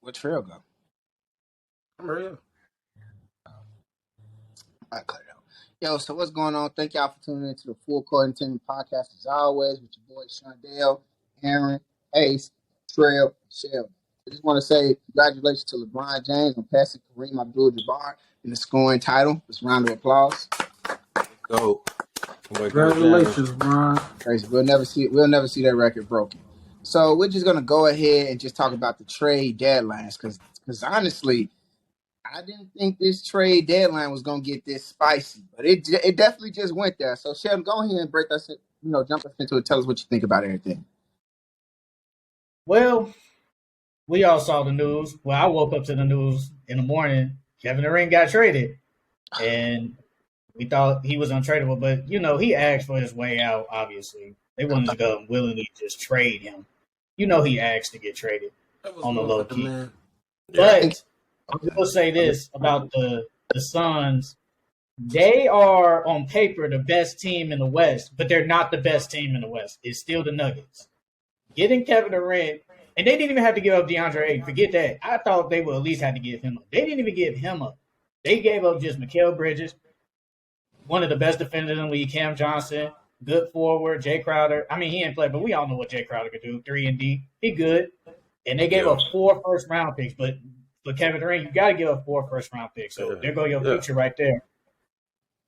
Where'd Trail go? I'm real. I cut it out. Yo, so what's going on? Thank y'all for tuning into the Full Court Entertainment Podcast as always with your boys Shondale, Aaron, Ace, Trail, Shell. I just want to say congratulations to LeBron James on passing Kareem Abdul-Jabbar in the scoring title. Just a round of applause. Go. Congratulations, Brian. Crazy. We'll never see that record broken. So we're just gonna go ahead and just talk about the trade deadlines because honestly, I didn't think this trade deadline was gonna get this spicy, but it definitely just went there. So Sheldon, go ahead and break us, jump us into it. Tell us what you think about everything. Well, we all saw the news. Well, I woke up to the news in the morning. Kevin Durant got traded, and we thought he was untradeable. But he asked for his way out. Obviously, they wasn't going to willingly just trade him. He asked to get traded on the low key. But I will say this about the Suns. They are, on paper, the best team in the West, but they're not the best team in the West. It's still the Nuggets. Getting Kevin Durant, and they didn't even have to give up DeAndre Ayton. Forget that. I thought they would at least have to give him up. They didn't even give him up. They gave up just Mikal Bridges, one of the best defenders in the league, Cam Johnson, good forward, Jay Crowder. I mean, he ain't played, but we all know what Jay Crowder could do, 3 and D. He good. And they gave up 4 first-round picks, but for Kevin Durant, you got to give up 4 first-round picks. So there go your future right there.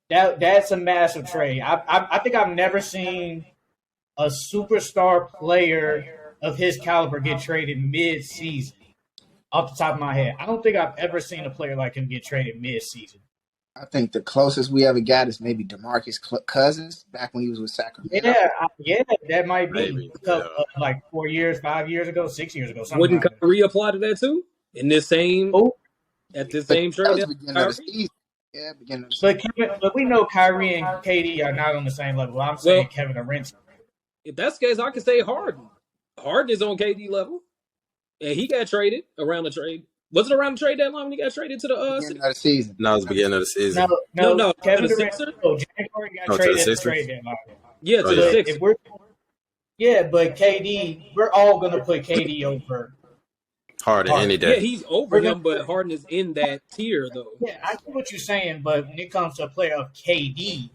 That's a massive trade. I think I've never seen a superstar player of his caliber get traded mid-season. Off the top of my head, I don't think I've ever seen a player like him get traded mid-season. I think the closest we ever got is maybe DeMarcus Cousins back when he was with Sacramento. Yeah, that might be like 4 years, 5 years ago, 6 years ago. Wouldn't Kyrie apply to that too? In this same at this same trade? That was beginning of the season. Yeah, beginning of the season. But we know Kyrie and KD are not on the same level. I'm saying Kevin Durant. If that's the case, I could say Harden. Harden is on KD level, and he got traded around the trade. Was it around the trade deadline when he got traded to the beginning of the season? No, it was the beginning of the season. No. Kevin Durant. January got traded at the trade deadline. Yeah, to the Sixers. But KD, we're all going to put KD over Harden any day. Yeah, he's over him, but Harden is in that tier, though. Yeah, I get what you're saying, but when it comes to a player of KD,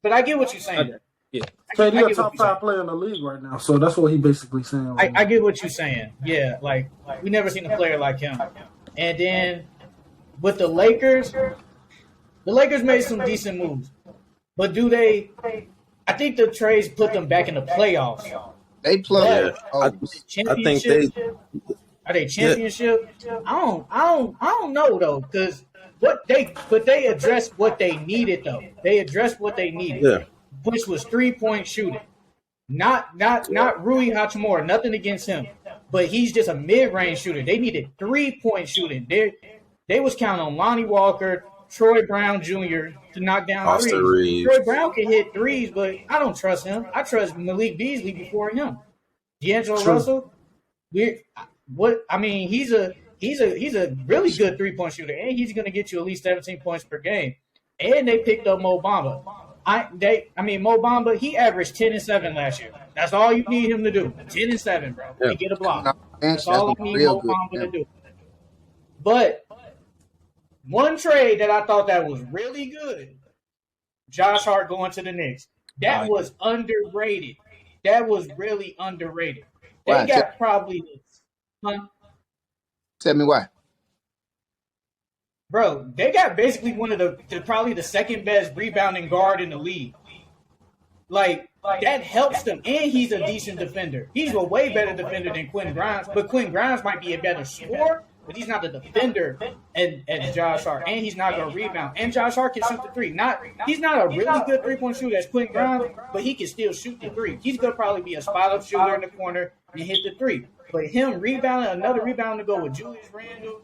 but I get what you're saying. Yeah. KD a top 5 player in the league right now, so that's what he basically saying. I get what you're saying. Yeah, like we never seen a player like him. And then with the Lakers made some decent moves, but do they? I think the trades put them back in the playoffs. They play. I think they. Are they championship? Yeah. I don't know though, because they addressed what they needed though. They addressed what they needed. Yeah. Which was 3-point shooting. Not Rui Hachimura, nothing against him. But he's just a mid-range shooter. They needed 3-point shooting. They was counting on Lonnie Walker, Troy Brown Jr. to knock down Austin threes. Reeves. Troy Brown can hit threes, but I don't trust him. I trust Malik Beasley before him. D'Angelo Russell, he's a really good 3-point shooter, and he's going to get you at least 17 points per game. And they picked up Mo Bamba. Mo Bamba, he averaged 10 and 7 last year. That's all you need him to do. 10 and 7, bro. Yeah. To get a block. That's all I need Mo Bamba to do. But one trade that I thought that was really good, Josh Hart going to the Knicks. That was underrated. That was really underrated. They got probably Tell me why. Bro, they got basically one of probably the second best rebounding guard in the league. Like, that helps them, and he's a decent defender. He's a way better defender than Quentin Grimes, but Quentin Grimes might be a better scorer, but he's not the defender as Josh Hart, and he's not going to rebound. And Josh Hart can shoot the three. He's not a really good 3-point shooter as Quentin Grimes, but he can still shoot the three. He's going to probably be a spot-up shooter in the corner and hit the three. But him rebounding, another rebound to go with Julius Randle,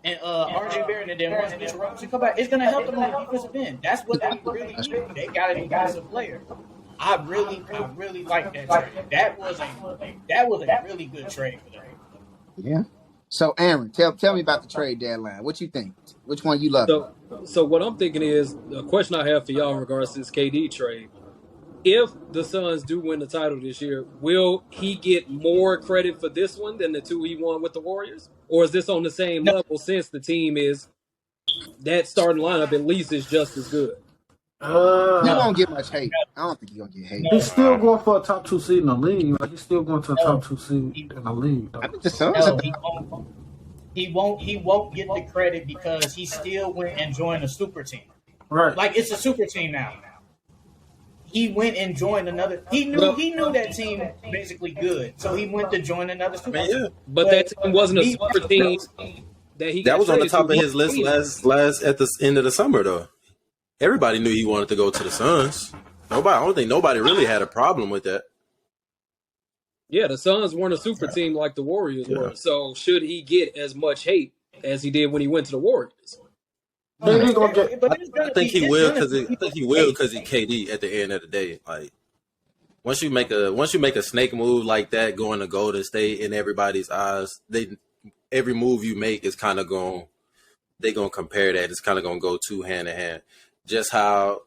and RJ Barrett, and then once Mitchell Robinson come back, it's going to help them on the defensive end. That's what they really need. They got an defensive player. I really like that trade. That was a really good trade for them. Yeah. So Aaron, tell me about the trade deadline. What you think? Which one you love? So what I'm thinking is the question I have for y'all in regards to this KD trade if the Suns do win the title this year, will he get more credit for this one than the two he won with the Warriors? Or is this on the same No, level since the team is that starting lineup at least is just as good? He no, won't get much hate. I don't think he's gonna get hate. He's still going for a top 2 seed in the league. Like he's still going to a no. top 2 seed in the league. Though. I think the Suns. No, he won't. He won't get the credit because he still went and joined a super team. Right. Like it's a super team now. He went and joined another. He knew that team basically good, so he went to join another super team. But that team wasn't a super team that he. That was on the traded top to. of his list last at the end of the summer though. Everybody knew he wanted to go to the Suns. I don't think nobody really had a problem with that. Yeah, the Suns weren't a super team like the Warriors were. So should he get as much hate as he did when he went to the Warriors? Then he's gonna get. I think he will because he KD at the end of the day. Like once you make a snake move like that, going to Golden State in everybody's eyes, every move you make is kind of going. They're gonna compare that. It's kind of gonna go two hand in hand. Just how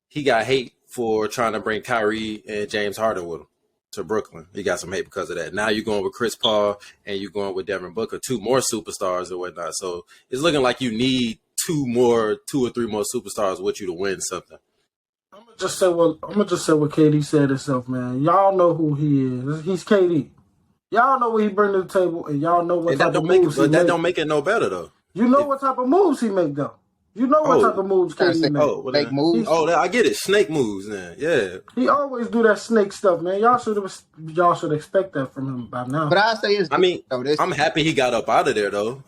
he got hate for trying to bring Kyrie and James Harden with him to Brooklyn. He got some hate because of that. Now you're going with Chris Paul and you're going with Devin Booker, two more superstars and whatnot. So it's looking like you need two or three more superstars with you to win something. I'm gonna just say what KD said himself, man. Y'all know who he is. He's KD. Y'all know what he bring to the table, and y'all know what type of moves he make. That don't make it no better though. You know what type of moves he make though. You know what type of moves KD make. Snake moves. I get it. Snake moves, man. Yeah. He always do that snake stuff, man. Y'all should expect that from him by now. But I say I'm happy he got up out of there though.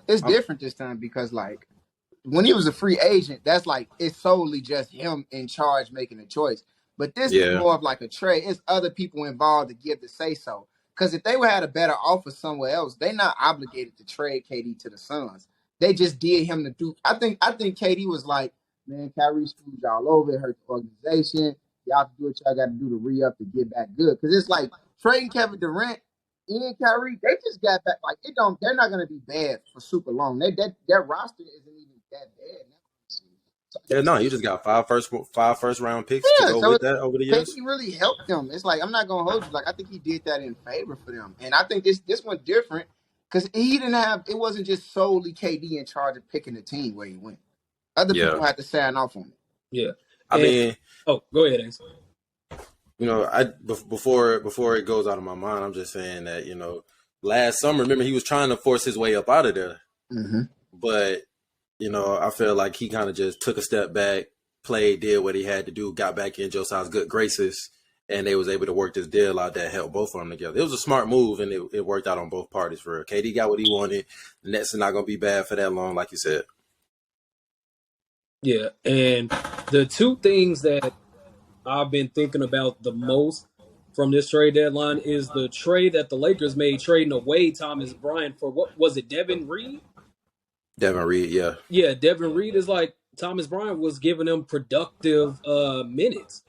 It's different this time because like when he was a free agent, that's like it's solely just him in charge making a choice. But this is more of like a trade. It's other people involved to give the say so. Because if they would had a better offer somewhere else, they're not obligated to trade KD to the Suns. They just did him to do. I think KD was like, man, Kyrie screwed y'all over. It hurt the organization. Y'all have to do what y'all got to do to re-up to get back good. Because it's like trading Kevin Durant and Kyrie, they just got back. Like they're not going to be bad for super long. Their roster isn't even that bad now. So you just got five first round picks to go with that over the years. He really helped them. It's like I'm not gonna hold you. Like I think he did that in favor for them, and I think this one different because he didn't have. It wasn't just solely KD in charge of picking the team where he went. Other people had to sign off on it. Yeah, go ahead, Ace. Before it goes out of my mind, I'm just saying that last summer, remember he was trying to force his way up out of there, but. I feel like he kind of just took a step back, played, did what he had to do, got back in Josiah's good graces, and they was able to work this deal out that helped both of them together. It was a smart move, and it worked out on both parties for real. KD got what he wanted. The Nets are not going to be bad for that long, like you said. Yeah, and the two things that I've been thinking about the most from this trade deadline is the trade that the Lakers made, trading away Thomas Bryant for, what was it, Devin Reed? Devin Reed, yeah. Yeah, Devin Reed is like Thomas Bryant was giving them productive minutes.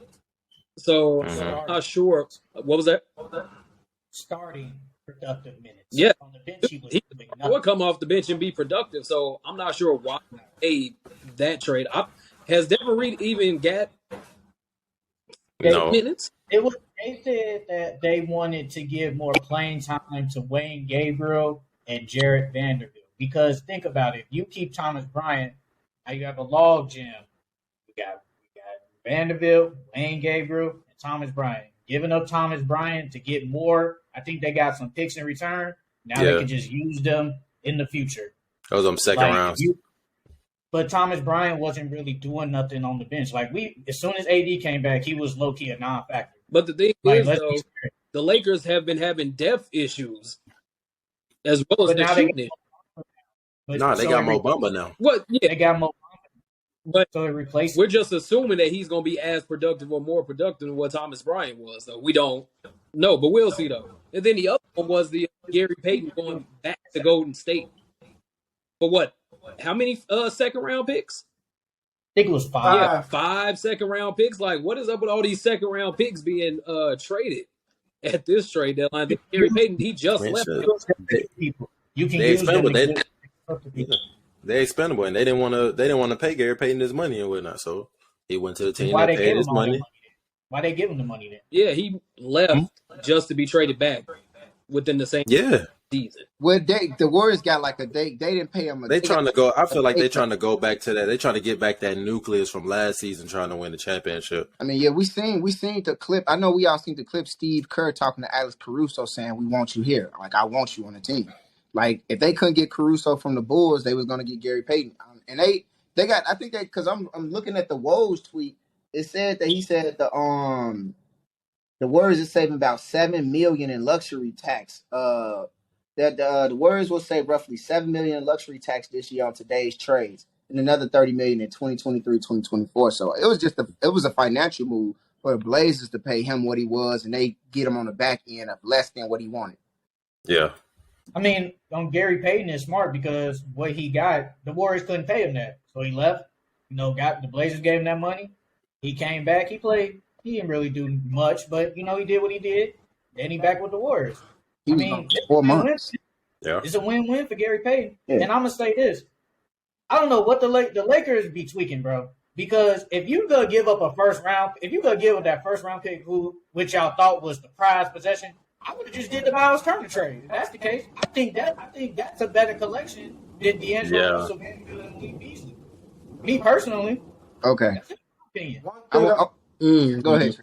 So I'm not sure. What was that? Starting productive minutes. Yeah. On the bench, he would come off the bench and be productive. So I'm not sure why they made that trade. Has Devin Reed even got minutes? They said that they wanted to give more playing time to Wayne Gabriel and Jarrett Vanderbilt. Because think about it, you keep Thomas Bryant, now you have a log jam. You got Vanderbilt, Wayne Gabriel, and Thomas Bryant. Giving up Thomas Bryant to get more, I think they got some picks in return. Now they can just use them in the future. Those are second rounds. But Thomas Bryant wasn't really doing nothing on the bench. Like as soon as AD came back, he was low key a non-factor. But the thing is, though, the Lakers have been having depth issues as well as the shooting. They got Mo Bamba now. What? Yeah, they got Mo Bamba. But so it replaced. We're just assuming that he's going to be as productive or more productive than what Thomas Bryant was. Though we don't know, but we'll see though. And then the other one was the Gary Payton going back to Golden State for what? How many second round picks? I think it was 5. Yeah, 5 second round picks. Like, what is up with all these second round picks being traded at this trade deadline? Gary Payton, he just left. You can use them. They're expendable, and they didn't want to pay Gary Payton his money and whatnot. So He went to the team Why that they paid give his him all that money. money then? Why they give him the money then? Yeah, he left just to be traded back within the same Yeah. season. Well, the Warriors got like they didn't pay him. They They got trying to go. I a feel like pay they cut. trying to go back to that. They trying to get back that nucleus from last season, trying to win the championship. I mean, yeah, we seen the clip. I know we all seen the clip. Steve Kerr talking to Alex Caruso saying, "We want you here. Like I want you on the team." Like if they couldn't get Caruso from the Bulls, they was gonna get Gary Payton. And they got. I think they because I'm looking at the Woj tweet. It said that he said the Warriors is saving about $7 million in luxury tax. That the Warriors will save roughly $7 million in luxury tax this year on today's trades, and another $30 million in 2023, 2024. So it was a financial move for the Blazers to pay him what he was, and they get him on the back end of less than what he wanted. Yeah. I mean, Gary Payton is smart because what he got, the Warriors couldn't pay him that, so he left. Got the Blazers gave him that money. He came back. He played. He didn't really do much, but he did what he did. Then he back with the Warriors. He was on 4 months. Yeah. It's a win-win for Gary Payton. Yeah. And I'm gonna say this: I don't know what the Lakers be tweaking, bro. Because if you go give up a first round, if you go give up that first round pick, which y'all thought was the prize possession, I would have just did the Miles Turner trade. If that's the case, I think that's a better collection than D'Angelo Russell and Lee Beasley. Me personally, Okay. that's my opinion. Go ahead.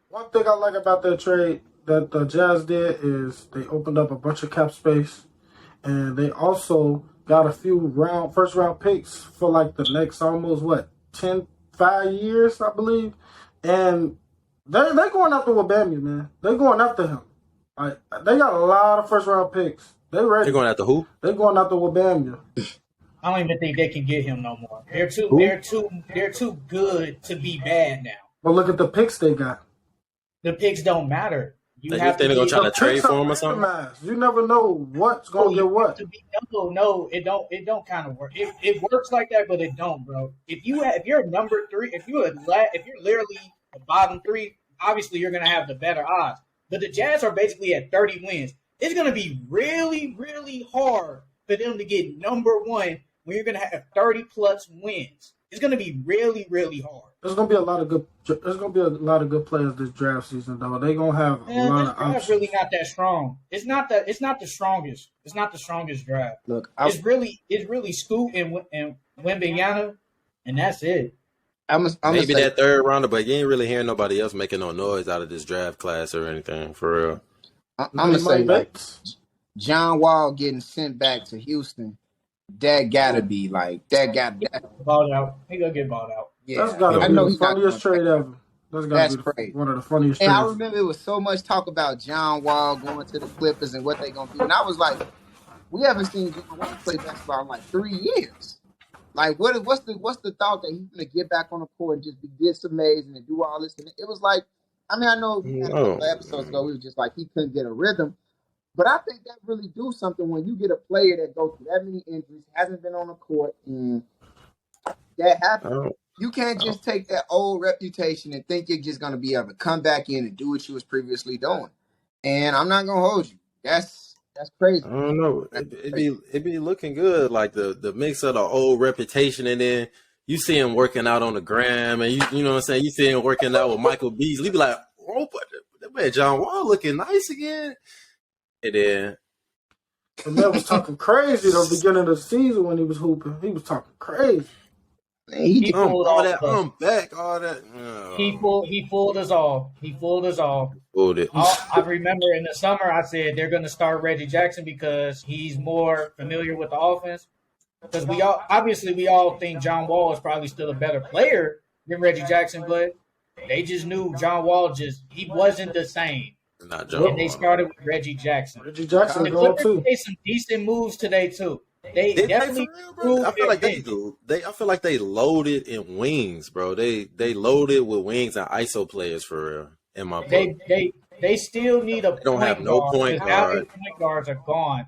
One thing I like about that trade that the Jazz did is they opened up a bunch of cap space, and they also got a few first round picks for like the next almost 5 years, I believe. And they going after Wembanyama, man. They're going after him. Like they got a lot of first round picks. They ready. They're going after who? They're going after Wembanyama. I don't even think they can get him no more. They're too good to be bad now. But look at the picks they got. The picks don't matter. You think they're gonna try to trade for him or something? You never know what's gonna get what. No, it don't. It don't kind of work. It works like that, but it don't, bro. If you're number 3, if you're literally the bottom 3, obviously you're gonna have the better odds. But the Jazz are basically at 30 wins. It's gonna be really, really hard for them to get number 1 when you're gonna have 30 plus wins. It's gonna be really, really hard. There's gonna be a lot of good players this draft season, though. They're gonna have a lot of options. It's really not that strong. It's not the strongest. It's not the strongest draft. Look, it's really Scoot and Wembanyama, and that's it. Maybe that third rounder, but you ain't really hearing nobody else making no noise out of this draft class or anything, for real. I'm gonna say like John Wall getting sent back to Houston. That gotta be like that. Balled out. He gonna get balled out. Yeah, that's gotta be the funniest trade ever. That's crazy. One of the funniest trades. And I remember it was so much talk about John Wall going to the Clippers and what they gonna do, and I was like, we haven't seen John Wall play basketball in like 3 years. Like, what's the thought that he's gonna get back on the court and just be this amazing and do all this? And it was like, I mean, I know a couple of episodes ago we were just like he couldn't get a rhythm. But I think that really do something when you get a player that goes through that many injuries, hasn't been on the court, and that happens. You can't just take that old reputation and think you're just going to be able to come back in and do what you was previously doing. And I'm not going to hold you. That's crazy. I don't know. It be looking good, like the mix of the old reputation, and then you see him working out on the gram, and you know what I'm saying? You see him working out with Michael Beasley. You be like, oh, but that man John Wall looking nice again. And then the man was talking crazy at the beginning of the season when he was hooping. He was talking crazy. He fooled all that. I'm back. All that. He fooled us all. He fooled us all. Fooled it. I remember in the summer I said they're going to start Reggie Jackson because he's more familiar with the offense. Because we all think John Wall is probably still a better player than Reggie Jackson, but they just knew John Wall he wasn't the same. Not John. And they started with Reggie Jackson. Reggie Jackson the going too. Made some decent moves today too. They definitely. I feel like I feel like they loaded in wings, bro. They loaded with wings and ISO players for real. In my book. They still need a. They don't have no point guard. Point guards are gone.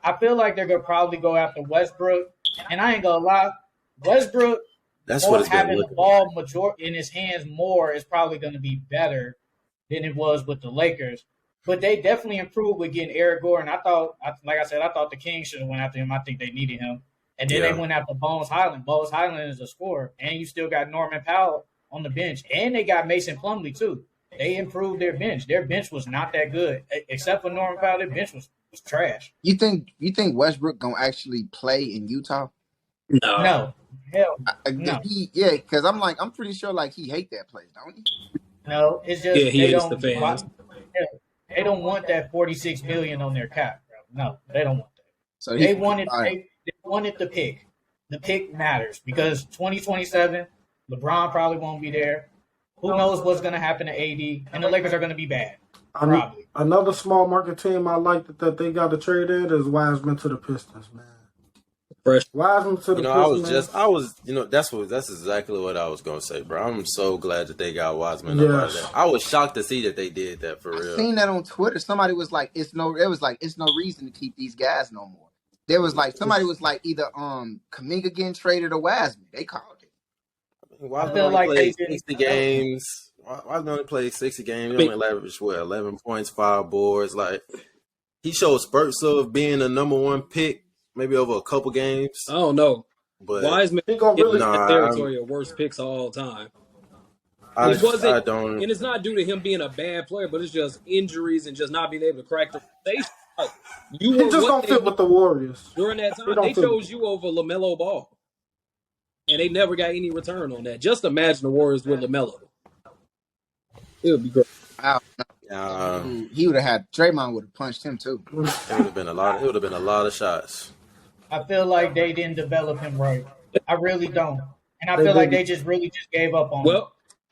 I feel like they're gonna probably go after Westbrook, and I ain't gonna lie, Westbrook. That's what it's having the ball majority in his hands more is probably going to be better than it was with the Lakers. But they definitely improved with getting Eric Gordon. I thought the Kings should have went after him. I think they needed him. And then they went after Bones Highland. Bones Highland is a scorer. And you still got Norman Powell on the bench, and they got Mason Plumlee too. They improved their bench. Their bench was not that good, except for Norman Powell. Their bench was trash. You think Westbrook gonna actually play in Utah? No, hell no. Because I'm pretty sure like he hate that place, don't he? No, it's just Yeah, he they hates don't. the fans. They don't want that $46 million on their cap, bro. No, they don't want that. So They wanted the pick. The pick matters because 2027, LeBron probably won't be there. Who knows what's going to happen to AD? And the Lakers are going to be bad. Probably. Another small market team I like that they got to trade in is Wiseman to the Pistons, man. Fresh. Wiseman to the Pistons. That's exactly what I was gonna say, bro. I'm so glad that they got Wiseman up out of that. I was shocked to see that they did that for real. I seen that on Twitter. Somebody was like, it's no reason to keep these guys no more. There was like somebody was like either Kuminga getting traded or Wiseman. They called it. Wiseman only played 60 games. Wiseman only played 60 games. He only averaged 11 points, 5 boards. Like he showed spurts of being a number 1 pick. Maybe over a couple games. I don't know. But Wiseman is in the territory of worst picks of all time. I don't. And it's not due to him being a bad player, but it's just injuries and just not being able to crack the rotation. Like, he just don't fit with the Warriors. During that time, they chose you over LaMelo Ball. And they never got any return on that. Just imagine the Warriors with LaMelo. It would be great. He would have had Draymond would have punched him too. It would have been a lot of shots. I feel like they didn't develop him right. I really don't, and I feel like they just gave up on him.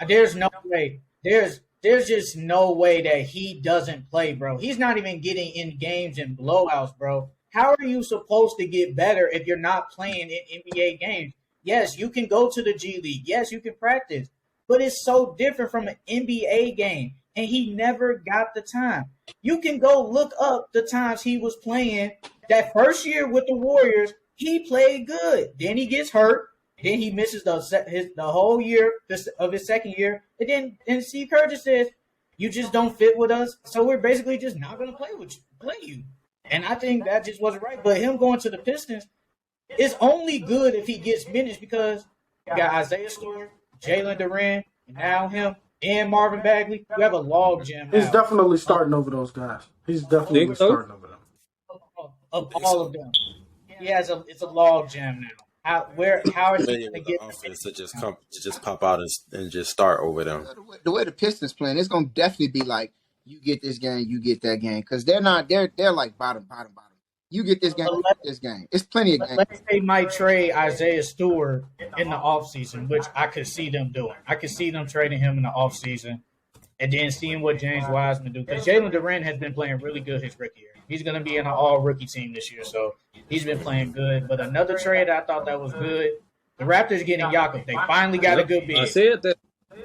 There's no way. There's just no way that he doesn't play, bro. He's not even getting in games and blowouts, bro. How are you supposed to get better if you're not playing in NBA games? Yes, you can go to the G League. Yes, you can practice, but it's so different from an NBA game. And he never got the time. You can go look up the times he was playing. That first year with the Warriors, he played good. Then he gets hurt. Then he misses the whole year of his second year. And then Steve Kerr just says, you just don't fit with us. So we're basically just not going to play you. And I think that just wasn't right. But him going to the Pistons is only good if he gets minutes because you got Isaiah Stewart, Jalen Duren, and now him. And Marvin Bagley, you have a log jam now. He's definitely starting over those guys. He's definitely starting over them. Of all of them, it's a log jam now. How is he going to get offense to just pop out and just start over them? The way the Pistons playing, it's going to definitely be like you get this game, you get that game because they're like bottom. You get this game, you get this game. It's plenty of games. Let's say they might trade Isaiah Stewart in the offseason, which I could see them doing. I could see them trading him in the offseason and then seeing what James Wiseman do. Because Jalen Duren has been playing really good his rookie year. He's going to be in an all-rookie team this year, so he's been playing good. But another trade I thought that was good, the Raptors getting Jakob. They finally got a good big. I said that.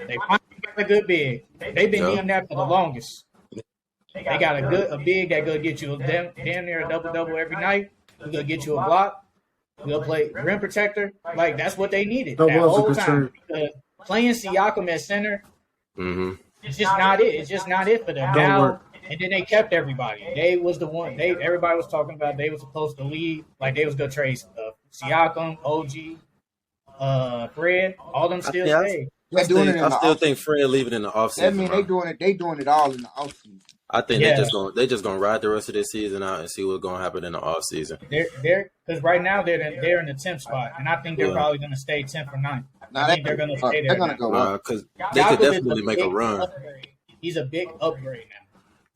They finally got a good big. They've been needing that for the longest. They got a big that gonna get you damn near a double every night. We're gonna get you a block. We'll play rim protector. Like that's what they needed that whole time. Because playing Siakam at center, it's just not it. It's just not it for them now. And then they kept everybody. They was the one. Everybody was talking about. They was supposed to leave. Like they was gonna trade Siakam, OG, Fred. All them still stayed. I still think Fred leaving in the offseason. That mean they doing it all in the offseason. I think they just gonna ride the rest of this season out and see what's gonna happen in the offseason. They're because right now they're in the 10th spot, and I think they're probably gonna stay 10th or 9th. I think they're gonna stay there. They're gonna go up because they could definitely make a run. He's a big upgrade now.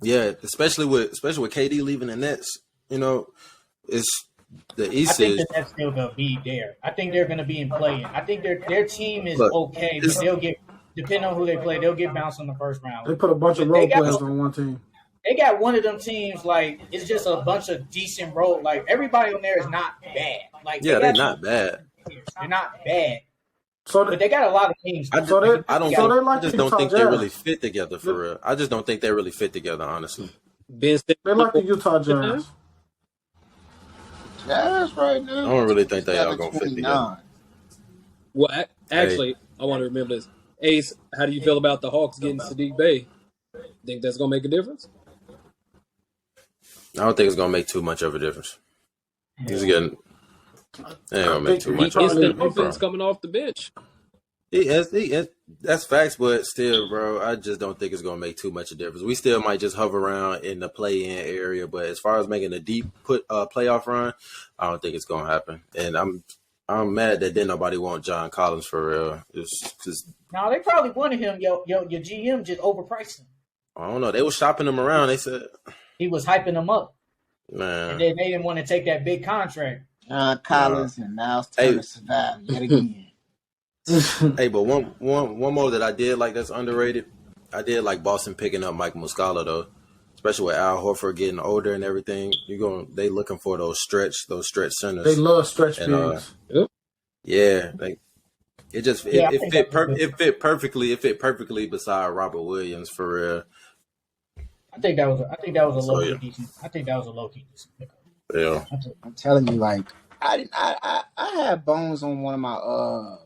Yeah, especially with KD leaving the Nets. You know, it's the East. I think the Nets still gonna be there. I think they're gonna be in play. I think their team is okay, but they'll get. Depending on who they play, they'll get bounced in the first round. They put a bunch of role players on one team. They got one of them teams, like, it's just a bunch of decent role. Like, everybody on there is not bad. Like, they're not bad. They're not bad. So but they got a lot of teams. I just don't think they really fit together for real. I just don't think they really fit together, honestly. They like the Utah Jazz. Jazz right now. I don't really think they are going to fit together. Well, actually, I want to remember this. Ace, how do you feel about the Hawks getting Sadiq Bey? Think that's going to make a difference? I don't think it's going to make too much of a difference. He's getting. It ain't going to make too much of a difference. Offense coming off the bench. He is. That's facts, but still, bro, I just don't think it's gonna make too much of a difference. We still might just hover around in the play-in area, but as far as making a deep playoff run, I don't think it's gonna happen. And I'm mad that didn't nobody want John Collins for real. It's because No, they probably wanted him. Your GM just overpriced him. I don't know. They were shopping him around. They said, He was hyping him up, man, and then they didn't want to take that big contract. Collins and Miles Turner survived yet again. hey, but one more that I did like that's underrated. I did like Boston picking up Mike Muscala though, especially with Al Horford getting older and everything. They looking for those stretch centers. They love stretch bigs. Yeah, it fit perfectly beside Robert Williams for real. I think that was a low key decent. I think that was a low key decent pickup. Yeah, I'm telling you, like I had Bones on one of my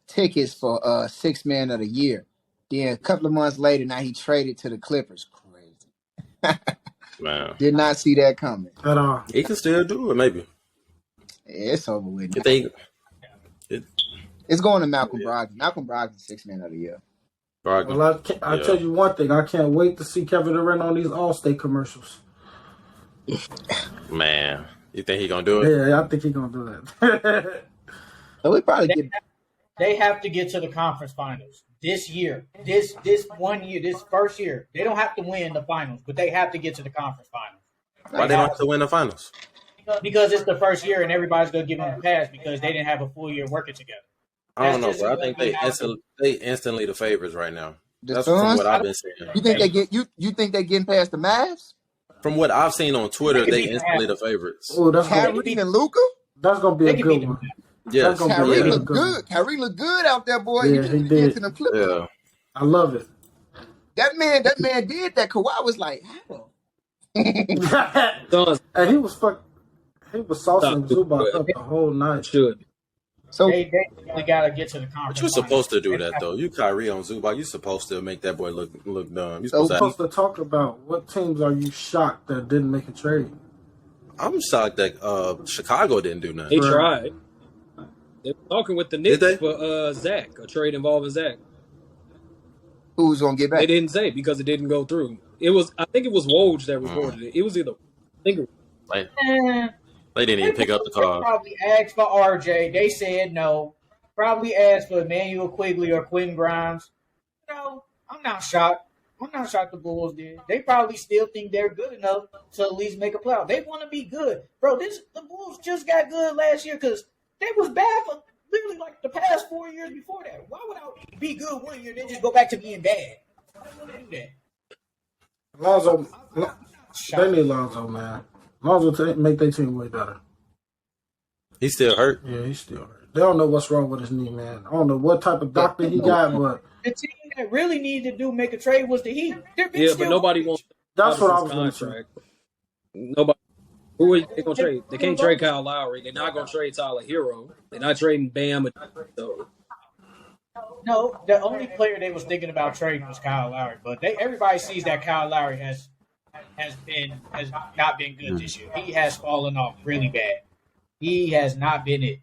tickets for sixth man of the year. Then a couple of months later, now he traded to the Clippers. Crazy. man. Did not see that coming. At all. He can still do it, maybe. It's over with. It's going to Malcolm Brogdon. Malcolm Brogdon, sixth man of the year. Brogdon. Well, I'll tell you one thing. I can't wait to see Kevin Durant on these Allstate commercials. Man, you think he gonna do it? Yeah, I think he's gonna do that. So we probably They have to get to the conference finals this year. This 1 year, this first year. They don't have to win the finals, but they have to get to the conference finals. Why they don't have to win the finals? Because it's the first year and everybody's gonna give them a pass because they didn't have a full year working together. I don't know, bro. I think they instantly the favorites right now. That's Suns? from what I've been seeing. You think you think they're getting past the Mavs? From what I've seen on Twitter, they instantly the favorites. Oh, that's Kyrie and Luka? That's gonna be a good one. Yes. Kyrie Yeah. look good. Kyrie look good out there, boy. Yeah, You he need to did. get to the Clippers. Yeah. I love it. That man did that. Kawhi was like, how? Suns And he was saucing Zubac up the whole night. should. So They really gotta get to the conference. But you're supposed to do that though. You Kyrie on Zubac, you're supposed to make that boy look dumb. You're So- supposed We're supposed to talk about what teams are you shocked that didn't make a trade? I'm shocked that Chicago didn't do nothing. They tried. They were talking with the Did they? Knicks for Zach, a trade involving Zach. who's gonna get back? They didn't say because it didn't go through. I think it was Woj that reported it. It was either I think it was They didn't even pick up the They call. probably asked for RJ. They said no. Probably asked for Emmanuel Quigley or Quentin Grimes. No, I'm not shocked. I'm not shocked the Bulls did. They probably still think they're good enough to at least make a playoff. They want to be good. Bro, the Bulls just got good last year because they was bad for literally like the past 4 years before that. Why would I be good 1 year and then just go back to being bad? I don't want to do that. Lonzo, they need Lonzo, man. Lonzo make their team way better. He's still hurt. Yeah, he's still hurt. They don't know what's wrong with his knee, man. I don't know what type of doctor he got, but The team that really needed to make a trade was the Heat. but nobody wants that's what I was Robinson's going to say. contract. Nobody. Who are they gonna trade? They can't trade Kyle Lowry. They're not gonna trade Tyler Hero. They're not trading Bam. So No, the only player they was thinking about trading was Kyle Lowry, but everybody sees that Kyle Lowry has not been good this year. He has fallen off really bad. He has not been it.